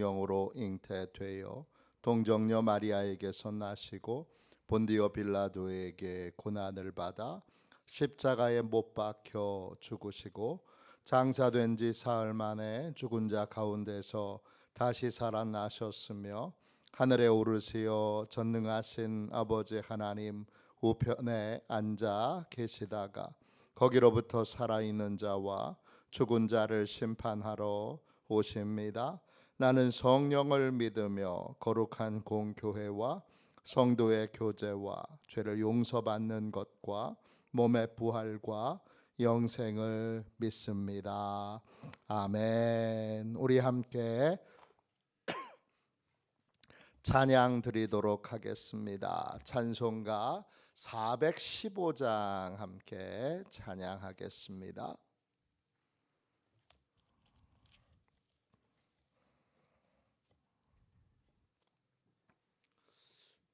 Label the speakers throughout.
Speaker 1: 영으로 잉태되어 동정녀 마리아에게서 나시고 본디오 빌라도에게 고난을 받아 십자가에 못 박혀 죽으시고 장사된 지 사흘 만에 죽은 자 가운데서 다시 살아나셨으며 하늘에 오르시어 전능하신 아버지 하나님 우편에 앉아 계시다가 거기로부터 살아있는 자와 죽은 자를 심판하러 오십니다. 나는 성령을 믿으며 거룩한 공교회와 성도의 교제와 죄를 용서받는 것과 몸의 부활과 영생을 믿습니다. 아멘. 우리 함께 찬양 드리도록 하겠습니다. 찬송가 415장 함께 찬양하겠습니다.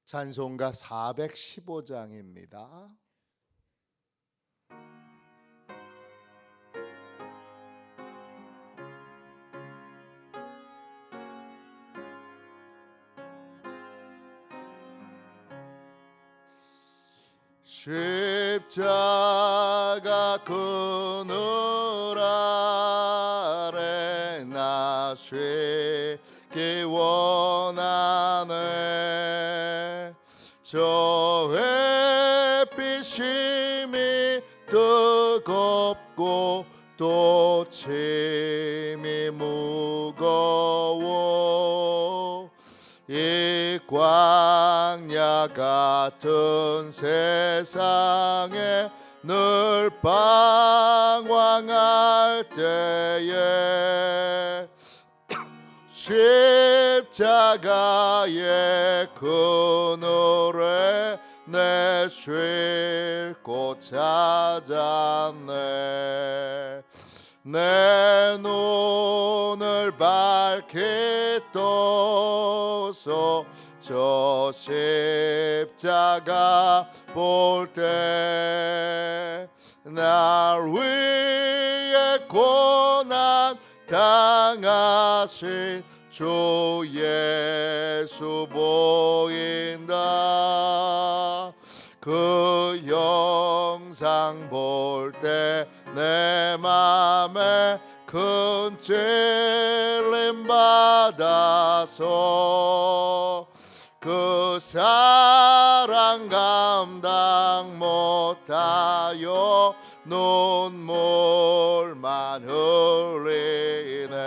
Speaker 1: 찬송가 415장입니다. 십자가 그늘 아래 나 쉬기 원하네. 저 햇빛이 뜨겁고 또 침이 무거워 이 광야 같은 세상에 늘 방황할 때에 십자가의 그늘에 내 쉴 곳 찾았네. 내 눈을 밝게 떠서 저 십자가 볼 때 날 위해 고난 당하신 주 예수 보인다. 그 영상 볼 때 내 맘에 큰 찔림 받아서 그 사랑 감당 못하여 눈물만 흘리네.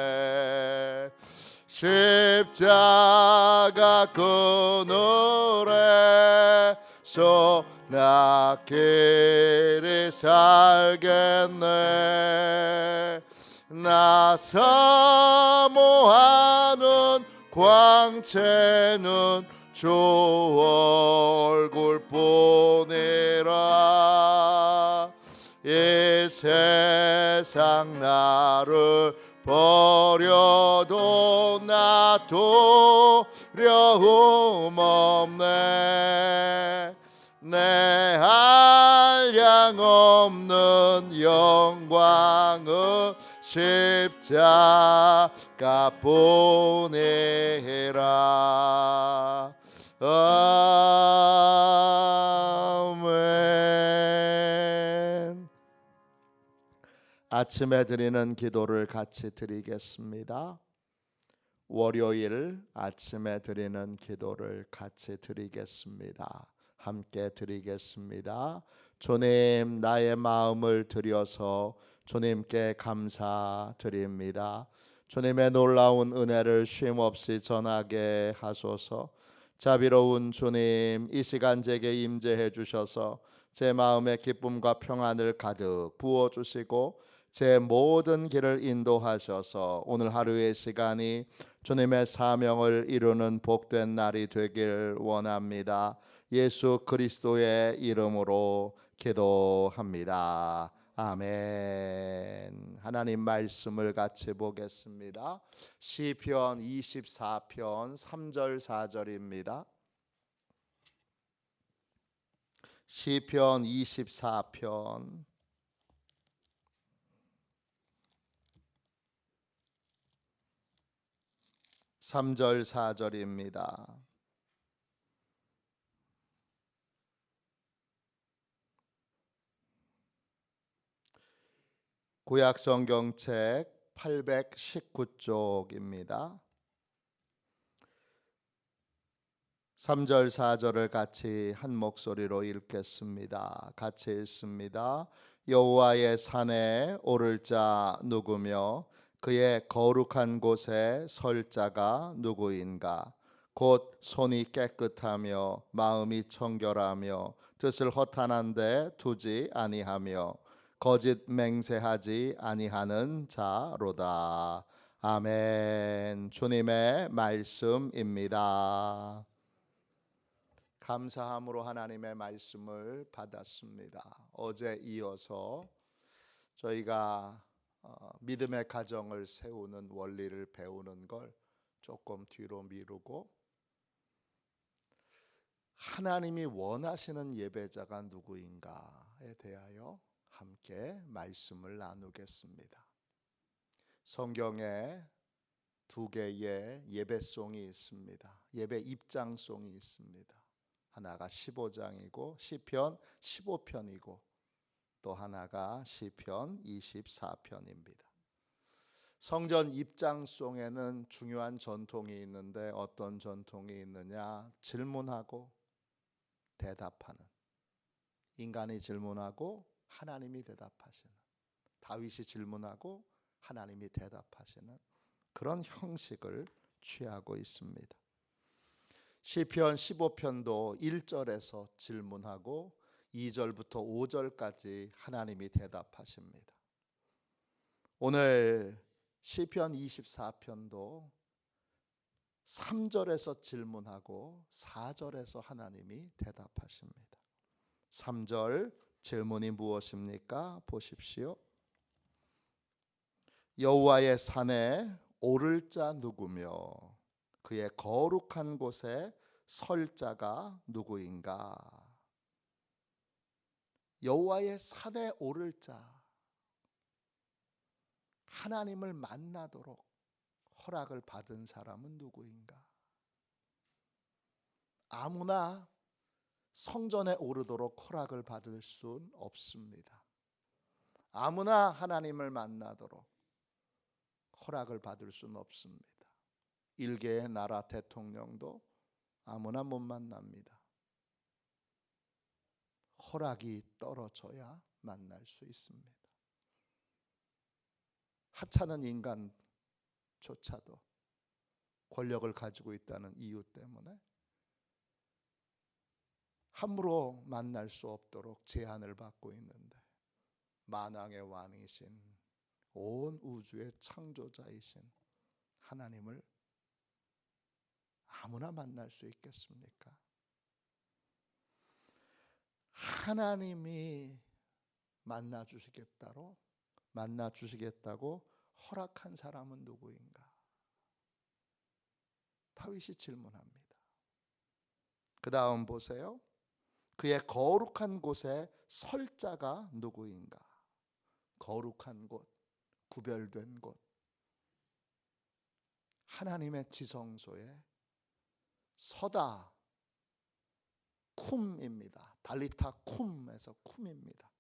Speaker 1: 십자가 그늘에서 나 길이 살겠네. 나 사모하는 광채는 주 얼굴 뿐이라. 이 세상 나를 버려도 나 두려움 없네. 내 한량 없는 영광은 십자가 뿐이라. 아멘. 아침에 드리는 기도를 같이 드리겠습니다. 월요일 아침에 드리는 기도를 같이 드리겠습니다. 함께 드리겠습니다. 주님, 나의 마음을 드려서 주님께 감사드립니다. 주님의 놀라운 은혜를 쉼없이 전하게 하소서. 자비로운 주님, 이 시간 제게 임재해 주셔서 제 마음의 기쁨과 평안을 가득 부어주시고 제 모든 길을 인도하셔서 오늘 하루의 시간이 주님의 사명을 이루는 복된 날이 되길 원합니다. 예수 그리스도의 이름으로 기도합니다. 아멘. 하나님 말씀을 같이 보겠습니다. 시편 24편 3절 4절입니다. 시편 24편 3절 4절입니다. 구약성경책 819쪽입니다. 3절 4절을 같이 한 목소리로 읽겠습니다. 같이 읽습니다. 여호와의 산에 오를 자 누구며 그의 거룩한 곳에 설 자가 누구인가? 곧 손이 깨끗하며 마음이 청결하며 뜻을 허탄한데 두지 아니하며 거짓 맹세하지 아니하는 자로다. 아멘. 주님의 말씀입니다. 감사함으로 하나님의 말씀을 받았습니다. 어제 이어서 저희가 믿음의 가정을 세우는 원리를 배우는 걸 조금 뒤로 미루고 하나님이 원하시는 예배자가 누구인가에 대하여 함께 말씀을 나누겠습니다. 성경에 두 개의 예배송이 있습니다. 예배 입장송이 있습니다. 하나가 15장이고 시편 15편이고 또 하나가 시편 24편입니다. 성전 입장송에는 중요한 전통이 있는데 어떤 전통이 있느냐? 질문하고 대답하는, 인간이 질문하고 하나님이 대답하시는, 다윗이 질문하고 하나님이 대답하시는 그런 형식을 취하고 있습니다. 시편 15편도 1절에서 질문하고 2절부터 5절까지 하나님이 대답하십니다. 오늘 시편 24편도 3절에서 질문하고 4절에서 하나님이 대답하십니다. 3절 질문이 무엇입니까? 보십시오. 여호와의 산에 오를 자 누구며 그의 거룩한 곳에 설 자가 누구인가? 여호와의 산에 오를 자, 하나님을 만나도록 허락을 받은 사람은 누구인가? 아무나 성전에 오르도록 허락을 받을 순 없습니다. 아무나 하나님을 만나도록 허락을 받을 수는 없습니다. 일개의 나라 대통령도 아무나 못 만납니다. 허락이 떨어져야 만날 수 있습니다. 하찮은 인간조차도 권력을 가지고 있다는 이유 때문에 함부로 만날 수 없도록 제한을 받고 있는데 만왕의 왕이신 온 우주의 창조자이신 하나님을 아무나 만날 수 있겠습니까? 하나님이 만나 주시겠다고 허락한 사람은 누구인가? 다윗이 질문합니다. 그 다음 보세요. 그의 거룩한 곳에 설 자가 누구인가? 거룩한 곳, 구별된 곳, 하나님의 지성소에 서다 쿰입니다. 달리타 쿰에서 쿰입니다.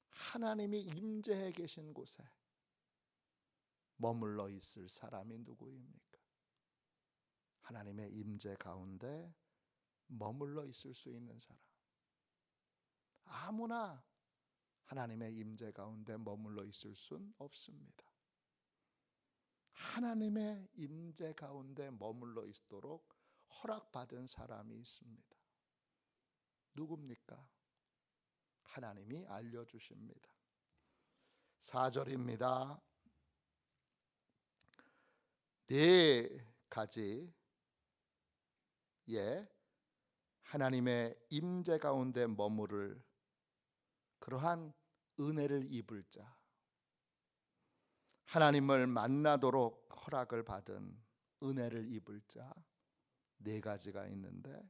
Speaker 1: 하나님이 임재해 계신 곳에 머물러 있을 사람이 누구입니까? 하나님의 임재 가운데 머물러 있을 수 있는 사람. 아무나 하나님의 임재 가운데 머물러 있을 순 없습니다. 하나님의 임재 가운데 머물러 있도록 허락받은 사람이 있습니다. 누굽니까? 하나님이 알려주십니다. 4절입니다. 네 가지의 하나님의 임재 가운데 머무를 그러한 은혜를 입을 자, 하나님을 만나도록 허락을 받은 은혜를 입을 자 네 가지가 있는데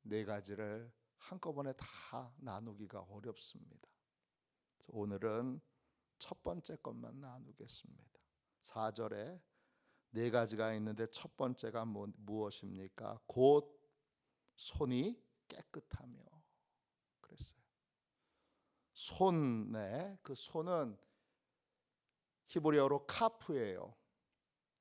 Speaker 1: 네 가지를 한꺼번에 다 나누기가 어렵습니다. 오늘은 첫 번째 것만 나누겠습니다. 4절에 네 가지가 있는데 첫 번째가 무엇입니까? 곧 손이 깨끗하며 그랬어요. 손에 그 손은 히브리어로 카프예요.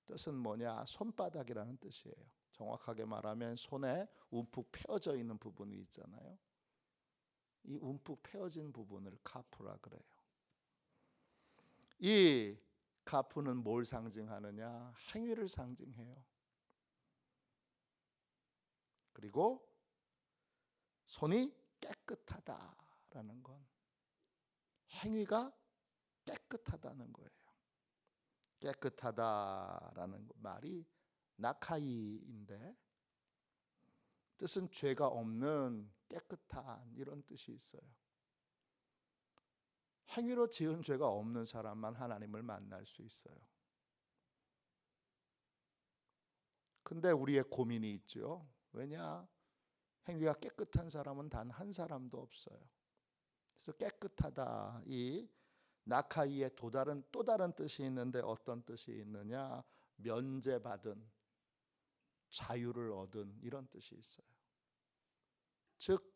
Speaker 1: 뜻은 뭐냐? 손바닥이라는 뜻이에요. 정확하게 말하면 손에 움푹 펴져 있는 부분이 있잖아요. 이 움푹 펴진 부분을 카프라 그래요. 이 카프는 뭘 상징하느냐? 행위를 상징해요. 그리고 손이 깨끗하다라는 건 행위가 깨끗하다는 거예요. 깨끗하다라는 말이 나카이인데 뜻은 죄가 없는 깨끗한 이런 뜻이 있어요. 행위로 지은 죄가 없는 사람만 하나님을 만날 수 있어요. 근데 우리의 고민이 있죠. 왜냐? 행위가 깨끗한 사람은 단 한 사람도 없어요. 그래서 깨끗하다, 이 나카이의 또 다른 뜻이 있는데 어떤 뜻이 있느냐? 면제받은, 자유를 얻은 이런 뜻이 있어요. 즉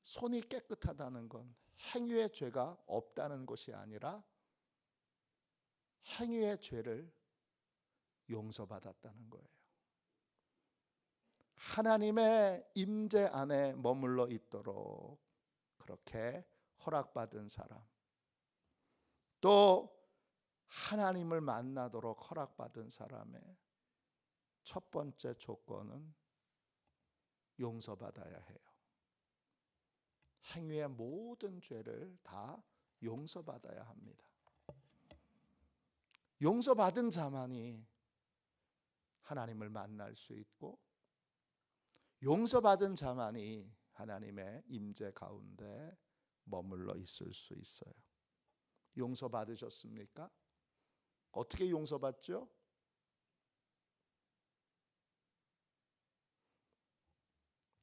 Speaker 1: 손이 깨끗하다는 건 행위의 죄가 없다는 것이 아니라 행위의 죄를 용서받았다는 거예요. 하나님의 임재 안에 머물러 있도록 그렇게 허락받은 사람, 또 하나님을 만나도록 허락받은 사람의 첫 번째 조건은 용서받아야 해요. 행위의 모든 죄를 다 용서받아야 합니다. 용서받은 자만이 하나님을 만날 수 있고 용서받은 자만이 하나님의 임재 가운데 머물러 있을 수 있어요. 용서받으셨습니까? 어떻게 용서받죠?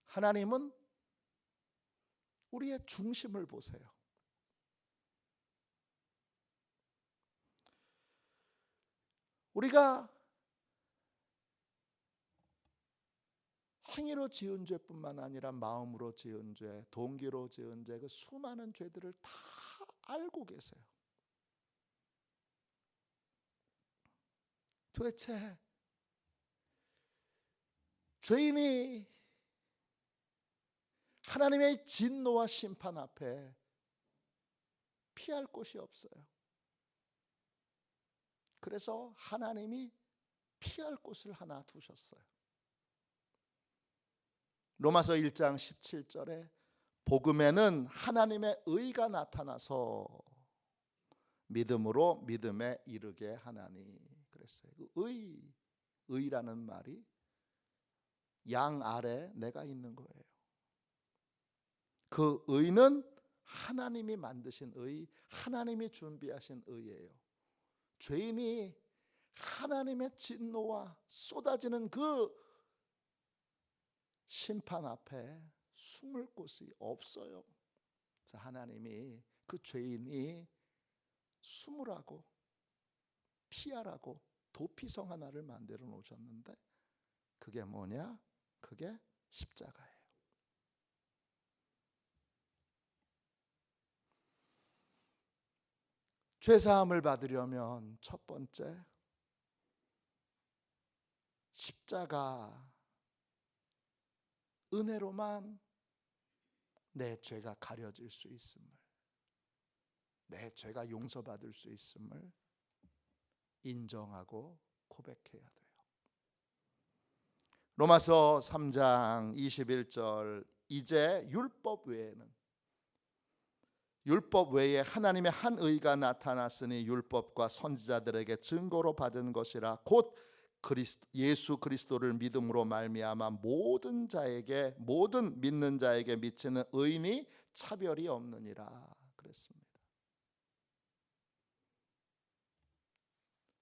Speaker 1: 하나님은 우리의 중심을 보세요. 우리가 행위로 지은 죄뿐만 아니라 마음으로 지은 죄, 동기로 지은 죄, 그 수많은 죄들을 다 알고 계세요. 도대체 죄인이 하나님의 진노와 심판 앞에 피할 곳이 없어요. 그래서 하나님이 피할 곳을 하나 두셨어요. 로마서 1장 17절에 복음에는 하나님의 의가 나타나서 믿음으로 믿음에 이르게 하나니 그랬어요. 그 의라는 말이 양 아래 내가 있는 거예요. 그 의는 하나님이 만드신 의, 하나님이 준비하신 의예요. 죄인이 하나님의 진노와 쏟아지는 그 심판 앞에 숨을 곳이 없어요. 그래서 하나님이 그 죄인이 숨으라고, 피하라고 도피성 하나를 만들어 놓으셨는데 그게 뭐냐? 그게 십자가예요. 죄사함을 받으려면 첫 번째 십자가 은혜로만 내 죄가 가려질 수 있음을, 내 죄가 용서받을 수 있음을 인정하고 고백해야 돼요. 로마서 3장 21절 이제 율법 외에 하나님의 한 의가 나타났으니 율법과 선지자들에게 증거로 받은 것이라 곧 예수 그리스도를 믿음으로 말미암아 모든 믿는 자에게 미치는 의인이 차별이 없느니라 그랬습니다.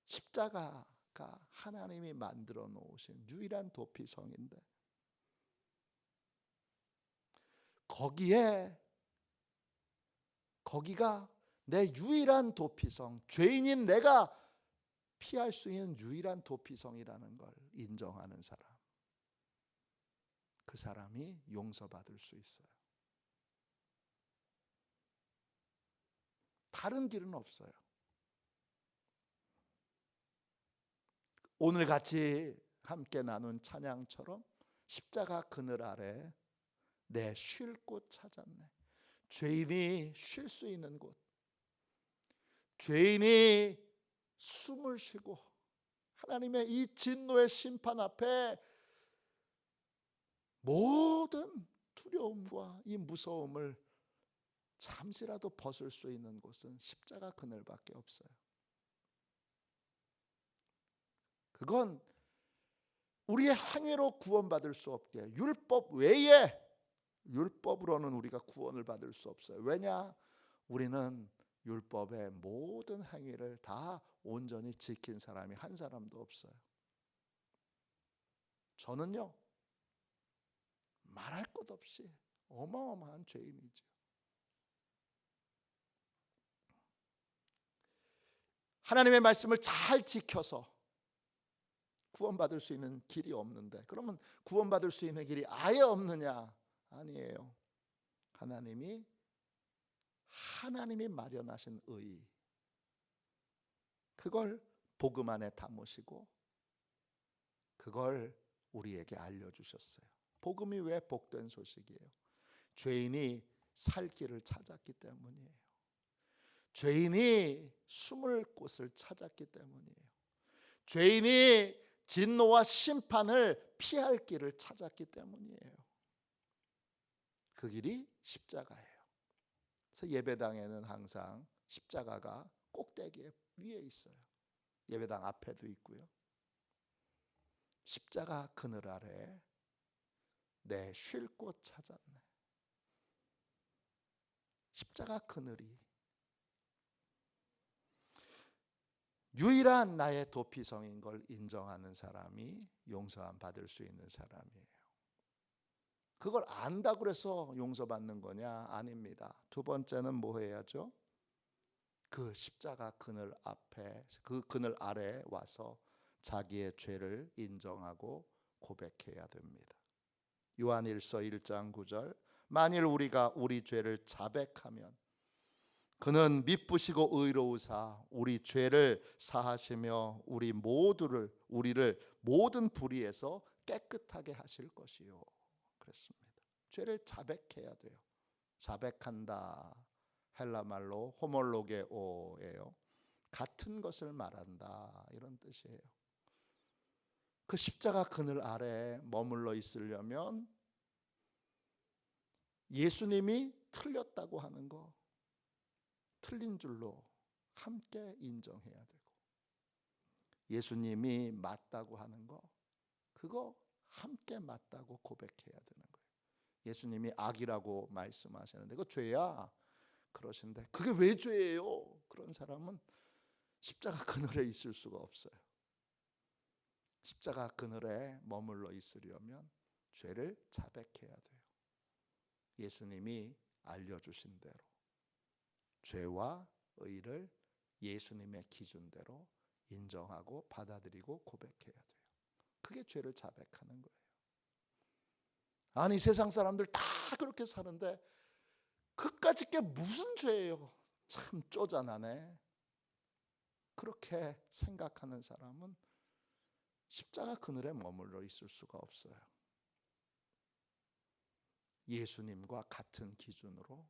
Speaker 1: 십자가가 하나님이 만들어 놓으신 유일한 도피성인데 거기가 내 유일한 도피성, 죄인인 내가 피할 수 있는 유일한 도피성이라는 걸 인정하는 사람, 그 사람이 용서받을 수 있어요. 다른 길은 없어요. 오늘 같이 함께 나눈 찬양처럼 십자가 그늘 아래 내 쉴 곳 찾았네. 죄인이 쉴 수 있는 곳, 죄인이 숨을 쉬고 하나님의 이 진노의 심판 앞에 모든 두려움과 이 무서움을 잠시라도 벗을 수 있는 곳은 십자가 그늘밖에 없어요. 그건 우리의 행위로 구원받을 수 없게, 율법 외에, 율법으로는 우리가 구원을 받을 수 없어요. 왜냐? 우리는 율법의 모든 행위를 다 온전히 지킨 사람이 한 사람도 없어요. 저는요, 말할 것 없이 어마어마한 죄인이죠. 하나님의 말씀을 잘 지켜서 구원받을 수 있는 길이 없는데, 그러면 구원받을 수 있는 길이 아예 없느냐? 아니에요. 하나님이 마련하신 의, 그걸 복음 안에 담으시고 그걸 우리에게 알려주셨어요. 복음이 왜 복된 소식이에요? 죄인이 살 길을 찾았기 때문이에요. 죄인이 숨을 곳을 찾았기 때문이에요. 죄인이 진노와 심판을 피할 길을 찾았기 때문이에요. 그 길이 십자가예요. 그래서 예배당에는 항상 십자가가 꼭대기 위에 있어요. 예배당 앞에도 있고요. 십자가 그늘 아래 내 쉴 곳 찾았네. 십자가 그늘이 유일한 나의 도피성인 걸 인정하는 사람이 용서함 받을 수 있는 사람이에요. 그걸 안다고 해서 용서받는 거냐? 아닙니다. 두 번째는 뭐 해야죠? 그 십자가 그늘 앞에, 그 그늘 아래에 와서 자기의 죄를 인정하고 고백해야 됩니다. 요한일서 1장 9절, 만일 우리가 우리 죄를 자백하면 그는 미쁘시고 의로우사 우리 죄를 사하시며 우리를 모든 불의에서 깨끗하게 하실 것이요. 그랬습니다. 죄를 자백해야 돼요. 자백한다, 헬라 말로 호몰로게오예요. 같은 것을 말한다, 이런 뜻이에요. 그 십자가 그늘 아래 머물러 있으려면 예수님이 틀렸다고 하는 거, 틀린 줄로 함께 인정해야 되고, 예수님이 맞다고 하는 거, 그거 함께 맞다고 고백해야 되는 거예요. 예수님이 악이라고 말씀하시는데 그거 죄야 그러신데, 그게 왜 죄예요? 그런 사람은 십자가 그늘에 있을 수가 없어요. 십자가 그늘에 머물러 있으려면 죄를 자백해야 돼요. 예수님이 알려주신 대로 죄와 의를 예수님의 기준대로 인정하고 받아들이고 고백해야 돼요. 그게 죄를 자백하는 거예요. 아니, 세상 사람들 다 그렇게 사는데 그까짓 게 무슨 죄예요? 참 쪼잔하네. 그렇게 생각하는 사람은 십자가 그늘에 머물러 있을 수가 없어요. 예수님과 같은 기준으로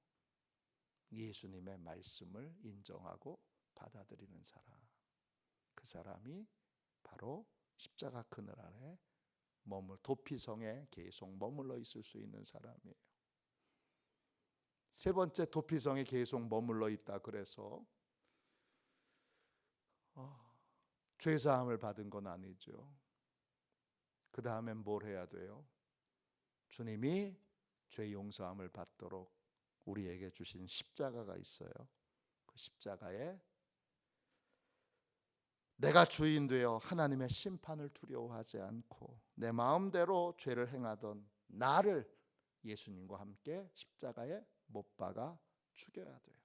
Speaker 1: 예수님의 말씀을 인정하고 받아들이는 사람, 그 사람이 바로 십자가 그늘 아래 도피성에 계속 머물러 있을 수 있는 사람이에요. 세 번째, 도피성에 계속 머물러 있다 그래서 죄사함을 받은 건 아니죠. 그 다음엔 뭘 해야 돼요? 주님이 죄 용서함을 받도록 우리에게 주신 십자가가 있어요. 그 십자가에 내가 주인 되어 하나님의 심판을 두려워하지 않고 내 마음대로 죄를 행하던 나를 예수님과 함께 십자가에 못 박아 죽여야 돼요.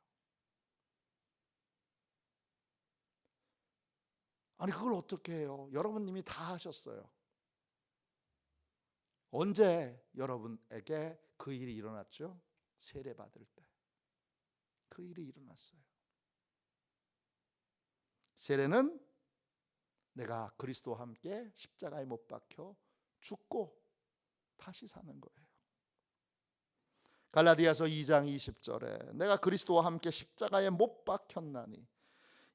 Speaker 1: 아니 그걸 어떻게 해요? 여러분 이미 다 하셨어요. 언제 여러분에게 그 일이 일어났죠? 세례 받을 때 그 일이 일어났어요. 세례는 내가 그리스도와 함께 십자가에 못 박혀 죽고 다시 사는 거예요. 갈라디아서 2장 20절에 내가 그리스도와 함께 십자가에 못 박혔나니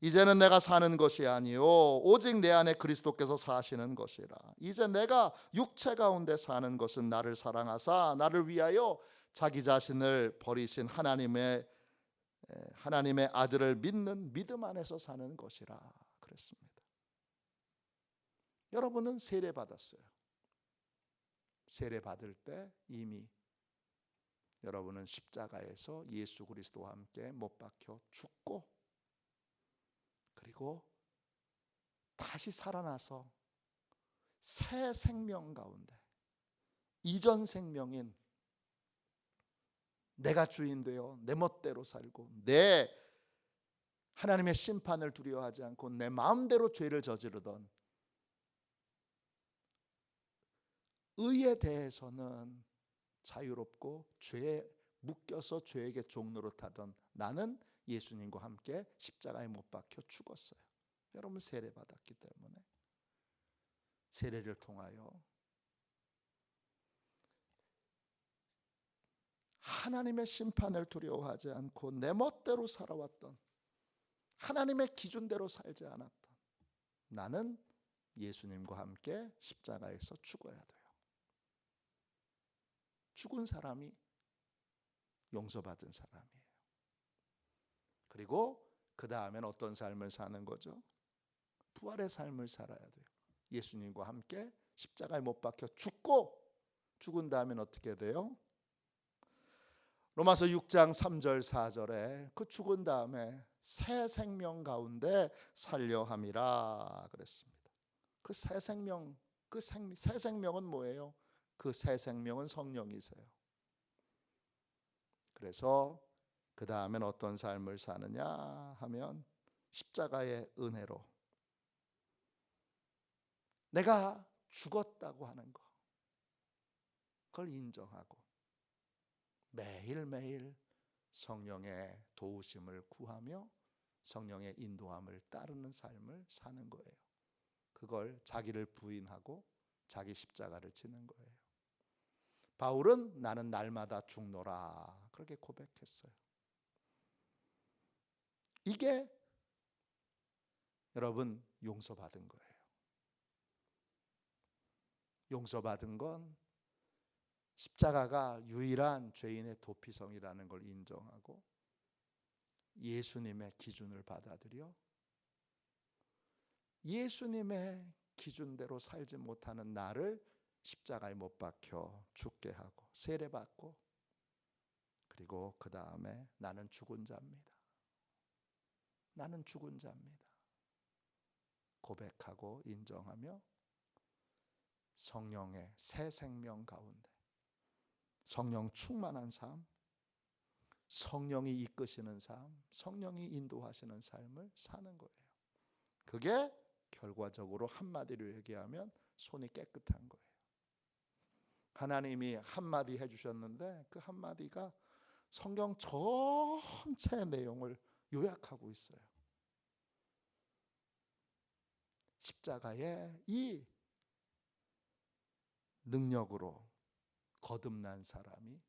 Speaker 1: 이제는 내가 사는 것이 아니요 오직 내 안에 그리스도께서 사시는 것이라. 이제 내가 육체 가운데 사는 것은 나를 사랑하사 나를 위하여 자기 자신을 버리신 하나님의 아들을 믿는 믿음 안에서 사는 것이라 그랬습니다. 여러분은 세례 받았어요. 세례 받을 때 이미 여러분은 십자가에서 예수 그리스도와 함께 못 박혀 죽고 그리고 다시 살아나서 새 생명 가운데 이전 생명인 내가 주인 되어 내 멋대로 살고 내 하나님의 심판을 두려워하지 않고 내 마음대로 죄를 저지르던 의에 대해서는 자유롭고 죄에 묶여서 죄에게 종노릇하던 나는 예수님과 함께 십자가에 못 박혀 죽었어요. 여러분 세례 받았기 때문에 세례를 통하여 하나님의 심판을 두려워하지 않고 내 멋대로 살아왔던 하나님의 기준대로 살지 않았던 나는 예수님과 함께 십자가에서 죽어야 돼요. 죽은 사람이 용서받은 사람이에요. 그리고 그 다음엔 어떤 삶을 사는 거죠? 부활의 삶을 살아야 돼요. 예수님과 함께 십자가에 못 박혀 죽고 죽은 다음엔 어떻게 돼요? 로마서 6장 3절 4절에 그 죽은 다음에 새 생명 가운데 살려 함이라 그랬습니다. 그 새 생명, 새 생명은 뭐예요? 그 새 생명은 성령이세요. 그래서 그 다음엔 어떤 삶을 사느냐 하면 십자가의 은혜로 내가 죽었다고 하는 거 그걸 인정하고 매일매일 성령의 도우심을 구하며 성령의 인도함을 따르는 삶을 사는 거예요. 그걸 자기를 부인하고 자기 십자가를 지는 거예요. 바울은 나는 날마다 죽노라 그렇게 고백했어요. 이게 여러분 용서받은 거예요. 용서받은 건 십자가가 유일한 죄인의 도피성이라는 걸 인정하고 예수님의 기준을 받아들여 예수님의 기준대로 살지 못하는 나를 십자가에 못 박혀 죽게 하고 세례받고 그리고 그 다음에 나는 죽은 자입니다. 나는 죽은 자입니다. 고백하고 인정하며 성령의 새 생명 가운데 성령 충만한 삶, 성령이 이끄시는 삶, 성령이 인도하시는 삶을 사는 거예요. 그게 결과적으로 한마디로 얘기하면 손이 깨끗한 거예요. 하나님이 한마디 해주셨는데 그 한마디가 성경 전체 내용을 요약하고 있어요. 십자가의 이 능력으로 거듭난 사람이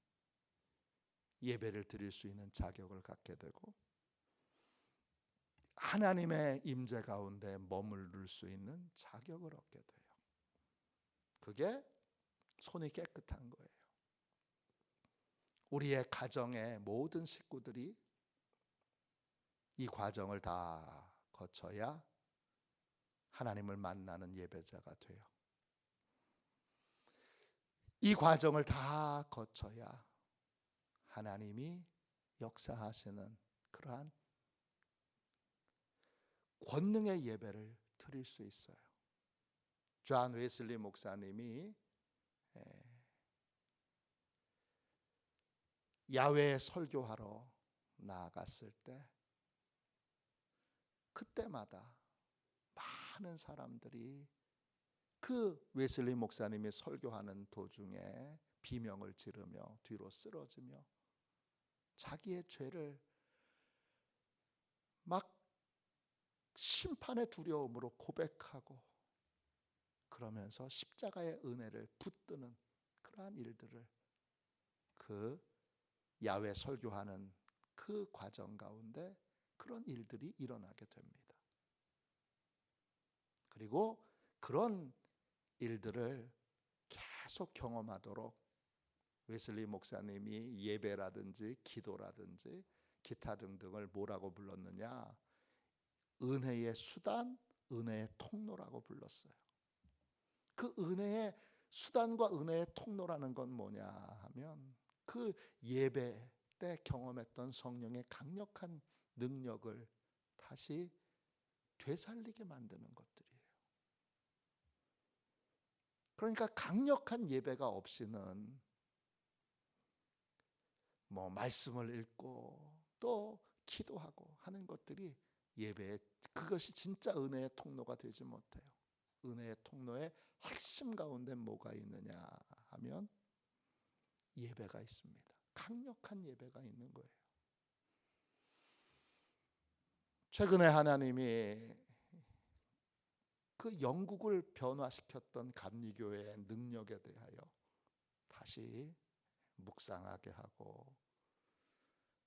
Speaker 1: 예배를 드릴 수 있는 자격을 갖게 되고 하나님의 임재 가운데 머무를 수 있는 자격을 얻게 돼요. 그게 손이 깨끗한 거예요. 우리의 가정의 모든 식구들이 이 과정을 다 거쳐야 하나님을 만나는 예배자가 돼요. 이 과정을 다 거쳐야 하나님이 역사하시는 그러한 권능의 예배를 드릴 수 있어요. 존 웨슬리 목사님이 야외에 설교하러 나아갔을 때 그때마다 많은 사람들이 그 웨슬리 목사님이 설교하는 도중에 비명을 지르며 뒤로 쓰러지며 자기의 죄를 막 심판의 두려움으로 고백하고 그러면서 십자가의 은혜를 붙드는 그러한 일들을 그 야외 설교하는 그 과정 가운데 그런 일들이 일어나게 됩니다. 그리고 그런 일들을 계속 경험하도록 웨슬리 목사님이 예배라든지 기도라든지 기타 등등을 뭐라고 불렀느냐? 은혜의 수단, 은혜의 통로라고 불렀어요. 그 은혜의 수단과 은혜의 통로라는 건 뭐냐 하면 그 예배 때 경험했던 성령의 강력한 능력을 다시 되살리게 만드는 것들이에요. 그러니까 강력한 예배가 없이는 말씀을 읽고 또 기도하고 하는 것들이 예배에 그것이 진짜 은혜의 통로가 되지 못해요. 은혜의 통로의 핵심 가운데 뭐가 있느냐 하면 예배가 있습니다. 강력한 예배가 있는 거예요. 최근에 하나님이 그 영국을 변화시켰던 감리교회의 능력에 대하여 다시 묵상하게 하고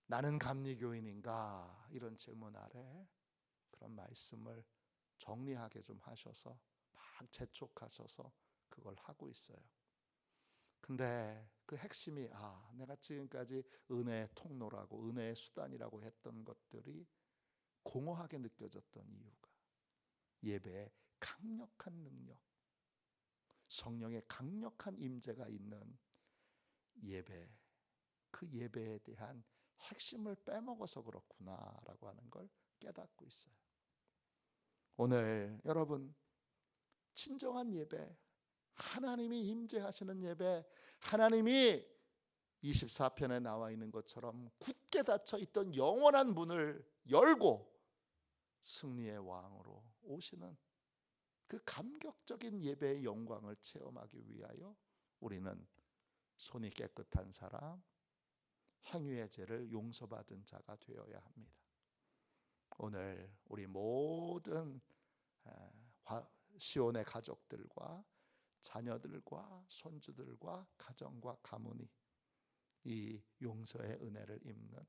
Speaker 1: 나는 감리교인인가 이런 질문 아래 그런 말씀을 정리하게 좀 하셔서 막 재촉하셔서 그걸 하고 있어요. 근데 그 핵심이 내가 지금까지 은혜의 통로라고 은혜의 수단이라고 했던 것들이 공허하게 느껴졌던 이유가 예배의 강력한 능력, 성령의 강력한 임재가 있는 예배, 그 예배에 대한 핵심을 빼먹어서 그렇구나라고 하는 걸 깨닫고 있어요. 오늘 여러분 진정한 예배, 하나님이 임재하시는 예배, 하나님이 24편에 나와 있는 것처럼 굳게 닫혀 있던 영원한 문을 열고 승리의 왕으로 오시는 그 감격적인 예배의 영광을 체험하기 위하여 우리는 손이 깨끗한 사람, 행위의 죄를 용서받은 자가 되어야 합니다. 오늘 우리 모든 시온의 가족들과 자녀들과 손주들과 가정과 가문이 이 용서의 은혜를 입는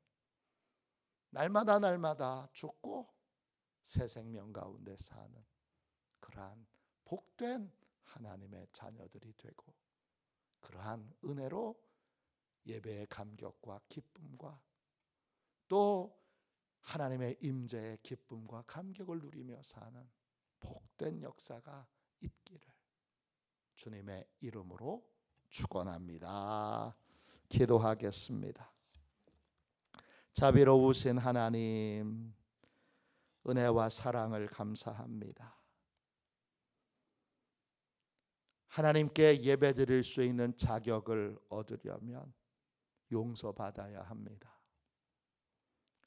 Speaker 1: 날마다 죽고 새 생명 가운데 사는 그러한 복된 하나님의 자녀들이 되고 그러한 은혜로 예배의 감격과 기쁨과 또 하나님의 임재의 기쁨과 감격을 누리며 사는 복된 역사가 있기를 주님의 이름으로 축원합니다. 기도하겠습니다. 자비로우신 하나님, 은혜와 사랑을 감사합니다. 하나님께 예배드릴 수 있는 자격을 얻으려면 용서받아야 합니다.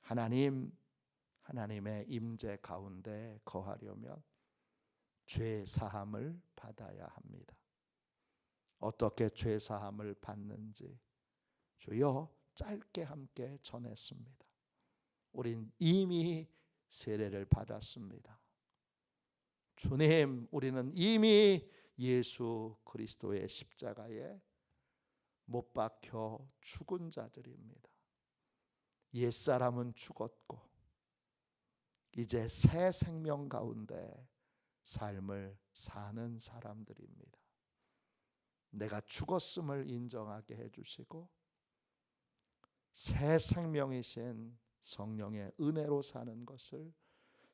Speaker 1: 하나님의 임재 가운데 거하려면 죄 사함을 받아야 합니다. 어떻게 죄 사함을 받는지 주여 짧게 함께 전했습니다. 우린 이미 세례를 받았습니다. 주님, 우리는 이미 예수 그리스도의 십자가에 못 박혀 죽은 자들입니다. 옛사람은 죽었고 이제 새 생명 가운데 삶을 사는 사람들입니다. 내가 죽었음을 인정하게 해주시고 새 생명이신 성령의 은혜로 사는 것을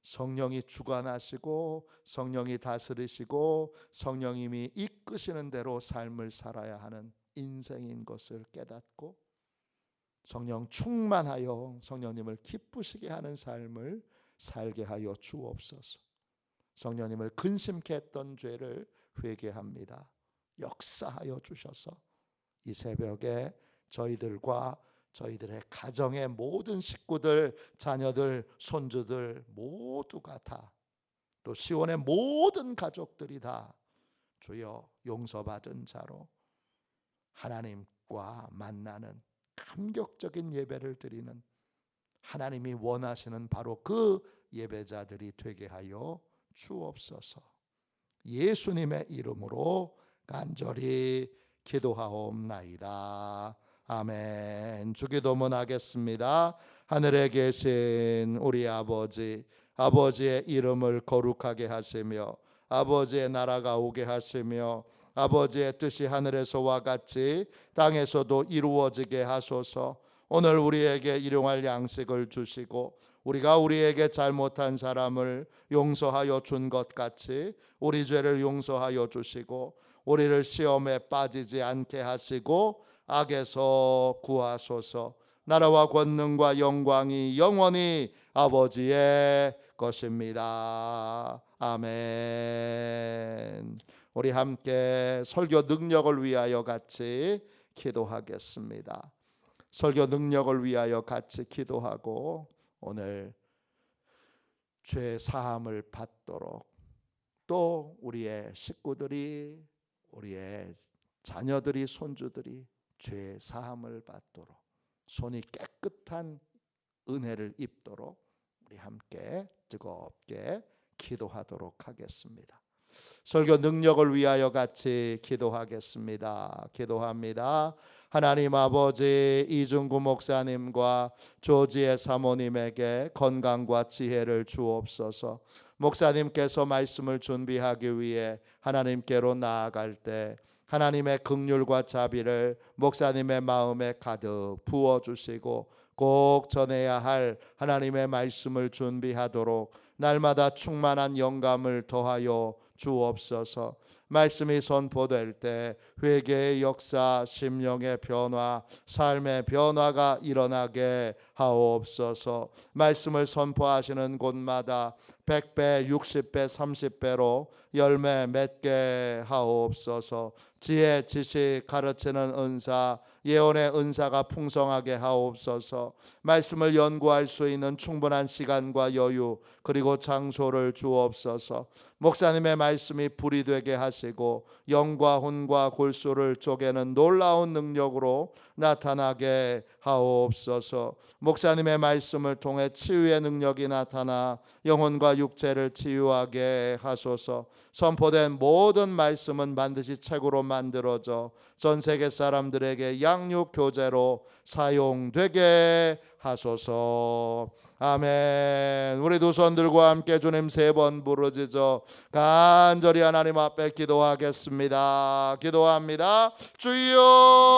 Speaker 1: 성령이 주관하시고 성령이 다스리시고 성령님이 이끄시는 대로 삶을 살아야 하는 인생인 것을 깨닫고 성령 충만하여 성령님을 기쁘시게 하는 삶을 살게 하여 주옵소서. 성령님을 근심케 했던 죄를 회개합니다. 역사하여 주셔서 이 새벽에 저희들과 저희들의 가정의 모든 식구들, 자녀들, 손주들 모두가 다 또 시온의 모든 가족들이 다 주여 용서받은 자로 하나님과 만나는 감격적인 예배를 드리는 하나님이 원하시는 바로 그 예배자들이 되게 하여 주옵소서. 예수님의 이름으로 간절히 기도하옵나이다. 아멘. 주기도문 하겠습니다. 하늘에 계신 우리 아버지, 아버지의 이름을 거룩하게 하시며 아버지의 나라가 오게 하시며 아버지의 뜻이 하늘에서와 같이 땅에서도 이루어지게 하소서. 오늘 우리에게 일용할 양식을 주시고 우리가 우리에게 잘못한 사람을 용서하여 준 것 같이 우리 죄를 용서하여 주시고 우리를 시험에 빠지지 않게 하시고 악에서 구하소서. 나라와 권능과 영광이 영원히 아버지의 것입니다. 아멘. 우리 함께 설교 능력을 위하여 같이 기도하겠습니다. 설교 능력을 위하여 같이 기도하고 오늘 죄 사함을 받도록 또 우리의 식구들이 우리의 자녀들이 손주들이 죄 사함을 받도록 손이 깨끗한 은혜를 입도록 우리 함께 뜨겁게 기도하도록 하겠습니다. 설교 능력을 위하여 같이 기도하겠습니다. 기도합니다. 하나님 아버지, 이중구 목사님과 조지의 사모님에게 건강과 지혜를 주옵소서. 목사님께서 말씀을 준비하기 위해 하나님께로 나아갈 때 하나님의 긍휼과 자비를 목사님의 마음에 가득 부어주시고 꼭 전해야 할 하나님의 말씀을 준비하도록 날마다 충만한 영감을 더하여 주옵소서. 말씀이 선포될 때 회개의 역사, 심령의 변화, 삶의 변화가 일어나게 하옵소서. 말씀을 선포하시는 곳마다 100배, 60배, 30배로 열매 맺게 하옵소서. 지혜, 지식, 가르치는 은사, 예언의 은사가 풍성하게 하옵소서. 말씀을 연구할 수 있는 충분한 시간과 여유 그리고 장소를 주옵소서. 목사님의 말씀이 불이 되게 하시고 영과 혼과 골수를 쪼개는 놀라운 능력으로 나타나게 하옵소서. 목사님의 말씀을 통해 치유의 능력이 나타나 영혼과 육체를 치유하게 하소서. 선포된 모든 말씀은 반드시 책으로 만들어져 전 세계 사람들에게 양육 교재로 사용되게 하소서. 아멘. 우리 두 손 들고 함께 주님 3번 부르짖어 간절히 하나님 앞에 기도하겠습니다. 기도합니다. 주여